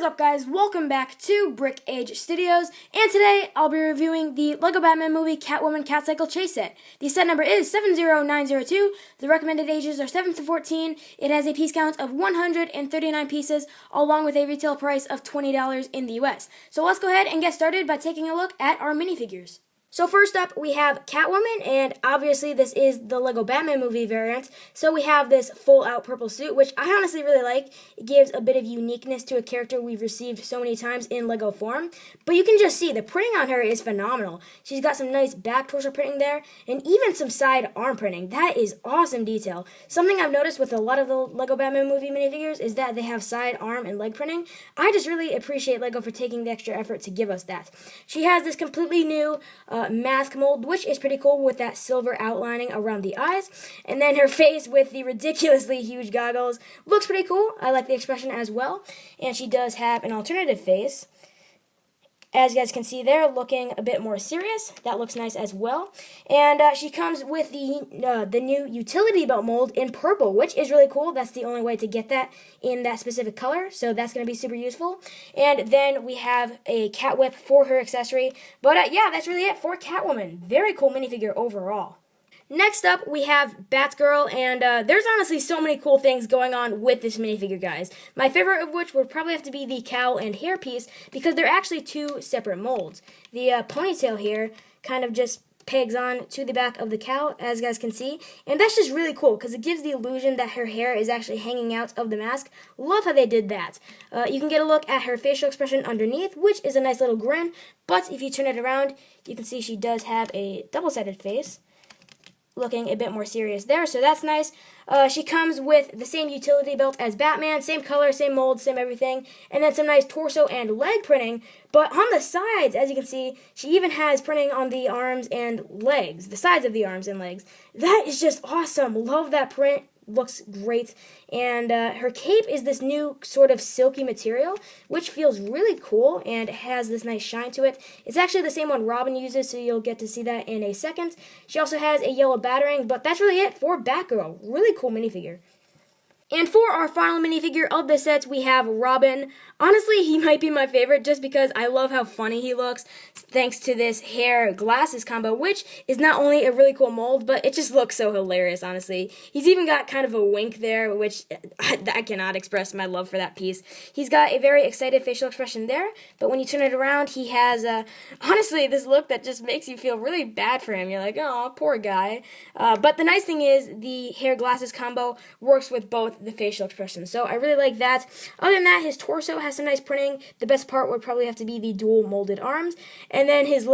What is up, guys? Welcome back to Brick Age Studios, and today I'll be reviewing the LEGO Batman movie Catwoman Cat Cycle Chase set. The set number is 70902. The recommended ages are 7 to 14. It has a piece count of 139 pieces, along with a retail price of $20 in the US. So let's go ahead and get started by taking a look at our minifigures. So first up, we have Catwoman, and obviously this is the LEGO Batman movie variant. So we have this full-out purple suit, which I honestly really like. It gives a bit of uniqueness to a character we've received so many times in LEGO form. But you can just see the printing on her is phenomenal. She's got some nice back torso printing there, and even some side arm printing. That is awesome detail. Something I've noticed with a lot of the LEGO Batman movie minifigures is that they have side arm and leg printing. I just really appreciate LEGO for taking the extra effort to give us that. She has this completely new mask mold, which is pretty cool with that silver outlining around the eyes, and then her face with the ridiculously huge goggles looks pretty cool. I like the expression as well, and she does have an alternative face, as you guys can see there, looking a bit more serious. That looks nice as well. And she comes with the new utility belt mold in purple, which is really cool. That's the only way to get that in that specific color, so that's going to be super useful. And then we have a cat whip for her accessory. But yeah, that's really it for Catwoman. Very cool minifigure overall. Next up, we have Batgirl, and there's honestly so many cool things going on with this minifigure, guys. My favorite of which would probably have to be the cowl and hair piece, because they're actually two separate molds. The ponytail here kind of just pegs on to the back of the cowl, as you guys can see, and that's just really cool, because it gives the illusion that her hair is actually hanging out of the mask. Love how they did that. You can get a look at her facial expression underneath, which is a nice little grin, but if you turn it around, you can see she does have a double-sided face, looking a bit more serious there, so that's nice. She comes with the same utility belt as Batman, same color, same mold, same everything, and then some nice torso and leg printing, but on the sides, as you can see, she even has printing on the arms and legs, the sides of the arms and legs. That is just awesome. Love that print. Looks great, and her cape is this new sort of silky material, which feels really cool and has this nice shine to it. It's actually the same one Robin uses, so you'll get to see that in a second. She also has a yellow battering, but that's really it for Batgirl. Really cool minifigure. And for our final minifigure of the sets, we have Robin. Honestly, he might be my favorite just because I love how funny he looks, thanks to this hair-glasses combo, which is not only a really cool mold, but it just looks so hilarious, honestly. He's even got kind of a wink there, which I cannot express my love for that piece. He's got a very excited facial expression there, but when you turn it around, he has, honestly, this look that just makes you feel really bad for him. You're like, oh, poor guy. But the nice thing is, the hair-glasses combo works with both the facial expression, so I really like that. Other than that, his torso has some nice printing. The best part would probably have to be the dual molded arms, and then his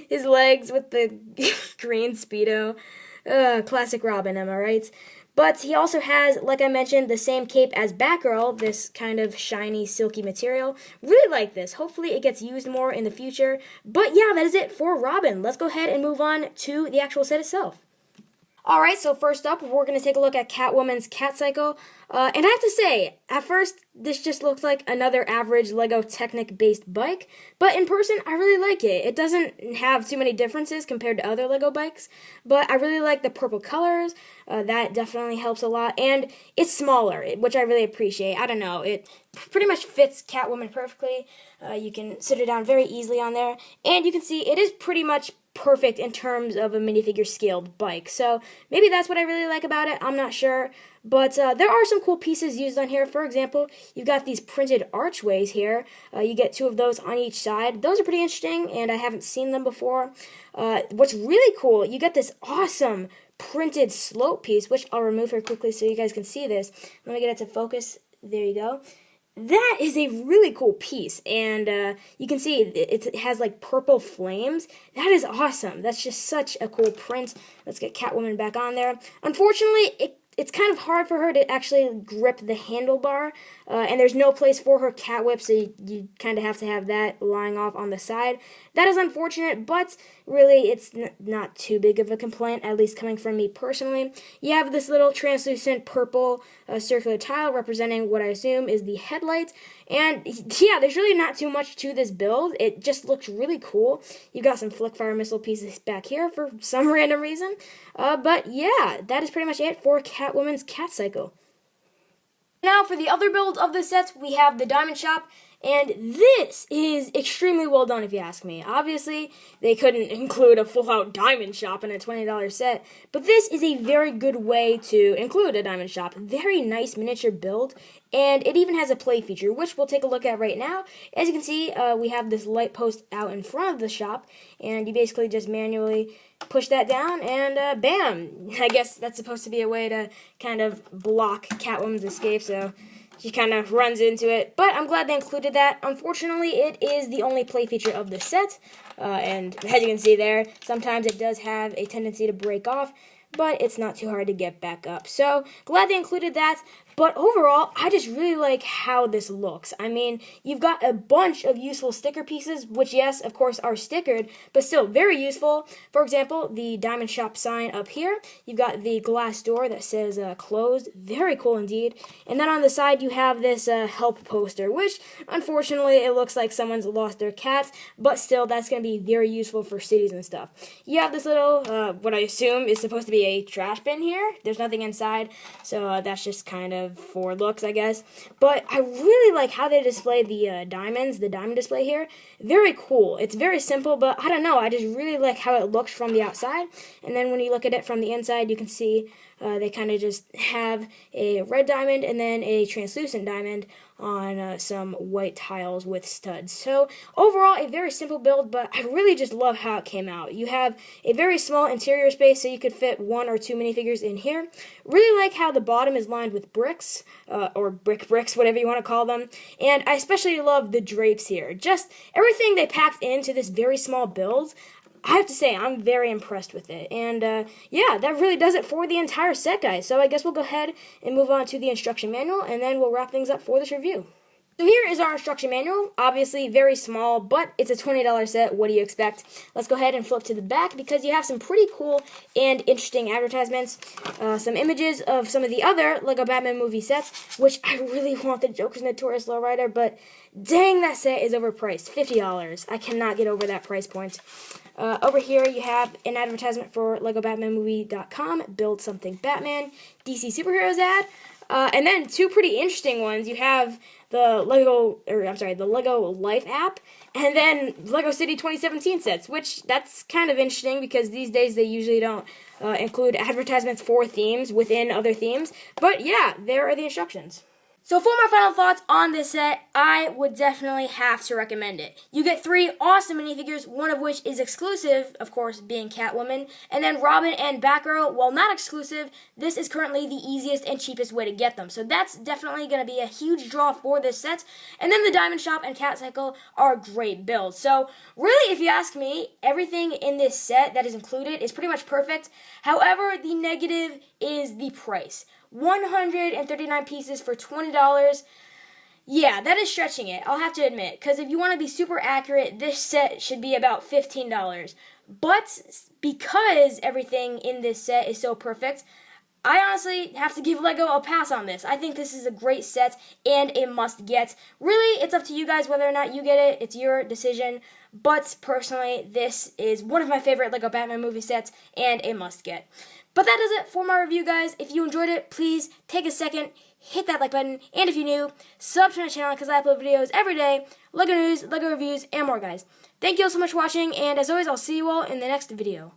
his legs with the green Speedo. Classic Robin, am I right? But he also has, like I mentioned, the same cape as Batgirl, this kind of shiny, silky material. Really like this. Hopefully it gets used more in the future. But yeah, that is it for Robin. Let's go ahead and move on to the actual set itself. Alright, so first up, we're going to take a look at Catwoman's Cat Cycle. And I have to say, at first, this just looks like another average LEGO Technic-based bike. But in person, I really like it. It doesn't have too many differences compared to other LEGO bikes. But I really like the purple colors. That definitely helps a lot. And it's smaller, which I really appreciate. I don't know, it pretty much fits Catwoman perfectly. You can sit her down very easily on there. And you can see it is pretty much perfect in terms of a minifigure scaled bike. So maybe that's what I really like about it. I'm not sure. But there are some cool pieces used on here. For example, you've got these printed archways here. You get two of those on each side. Those are pretty interesting, and I haven't seen them before. What's really cool, you get this awesome printed slope piece, which I'll remove here quickly so you guys can see this. Let me get it to focus. There you go. That is a really cool piece, and you can see it has like purple flames. That is awesome. That's just such a cool print. Let's get Catwoman back on there. Unfortunately, it's kind of hard for her to actually grip the handlebar, and there's no place for her cat whip, so you kind of have to have that lying off on the side. That is unfortunate, but really it's not too big of a complaint, at least coming from me personally. You have this little translucent purple circular tile representing what I assume is the headlight, and yeah, there's really not too much to this build. It just looks really cool. You've got some flick-fire missile pieces back here for some random reason, but yeah, that is pretty much it for Catwoman's Cat Cycle. Now for the other build of the sets, we have the Diamond Shop, and this is extremely well done if you ask me. Obviously, they couldn't include a full-out Diamond Shop in a $20 set, but this is a very good way to include a Diamond Shop. Very nice miniature build, and it even has a play feature, which we'll take a look at right now. As you can see, we have this light post out in front of the shop, and you basically just manually push that down, and bam! I guess that's supposed to be a way to kind of block Catwoman's escape, so she kind of runs into it. But I'm glad they included that. Unfortunately, it is the only play feature of the set, and as you can see there, sometimes it does have a tendency to break off, but it's not too hard to get back up. So, glad they included that. But overall, I just really like how this looks. I mean, you've got a bunch of useful sticker pieces, which, yes, of course, are stickered, but still very useful. For example, the Diamond Shop sign up here. You've got the glass door that says closed. Very cool indeed. And then on the side, you have this help poster, which, unfortunately, it looks like someone's lost their cat, but still, that's going to be very useful for cities and stuff. You have this little, what I assume is supposed to be a trash bin here. There's nothing inside, so that's just kind of for looks, I guess. But I really like how they display the diamonds, the diamond display here. Very cool. It's very simple, but I don't know, I just really like how it looks from the outside. And then when you look at it from the inside, you can see they kind of just have a red diamond and then a translucent diamond on some white tiles with studs. So overall, a very simple build, but I really just love how it came out. You have a very small interior space, so you could fit 1 or 2 minifigures in here. Really like how the bottom is lined with bricks, or bricks, whatever you want to call them. And I especially love the drapes here. Just everything they packed into this very small build. I have to say, I'm very impressed with it. And, yeah, that really does it for the entire set, guys. So I guess we'll go ahead and move on to the instruction manual, and then we'll wrap things up for this review. So here is our instruction manual. Obviously, very small, but it's a $20 set. What do you expect? Let's go ahead and flip to the back, because you have some pretty cool and interesting advertisements. Some images of some of the other LEGO Batman movie sets, which I really want the Joker's Notorious Lowrider, but dang, that set is overpriced. $50. I cannot get over that price point. Over here, you have an advertisement for LegoBatmanMovie.com, Build Something Batman, DC Superheroes ad, and then 2 pretty interesting ones. You have the Lego Life app, and then Lego City 2017 sets, which that's kind of interesting because these days they usually don't include advertisements for themes within other themes. But yeah, there are the instructions. So for my final thoughts on this set, I would definitely have to recommend it. You get 3 awesome minifigures, one of which is exclusive, of course, being Catwoman, and then Robin and Batgirl, while not exclusive, this is currently the easiest and cheapest way to get them. So that's definitely going to be a huge draw for this set. And then the Diamond Shop and Cat Cycle are great builds. So really, if you ask me, everything in this set that is included is pretty much perfect. However, the negative is the price. 139 pieces for $20. Yeah, that is stretching it, I'll have to admit, because if you want to be super accurate, this set should be about $15. But because everything in this set is so perfect, I honestly have to give LEGO a pass on this. I think this is a great set and a must-get. Really, it's up to you guys whether or not you get it. It's your decision. But personally, this is one of my favorite LEGO Batman movie sets and a must-get. But that does it for my review, guys. If you enjoyed it, please take a second, hit that like button, and if you're new, sub to my channel because I upload videos every day, LEGO news, LEGO reviews, and more, guys. Thank you all so much for watching, and as always, I'll see you all in the next video.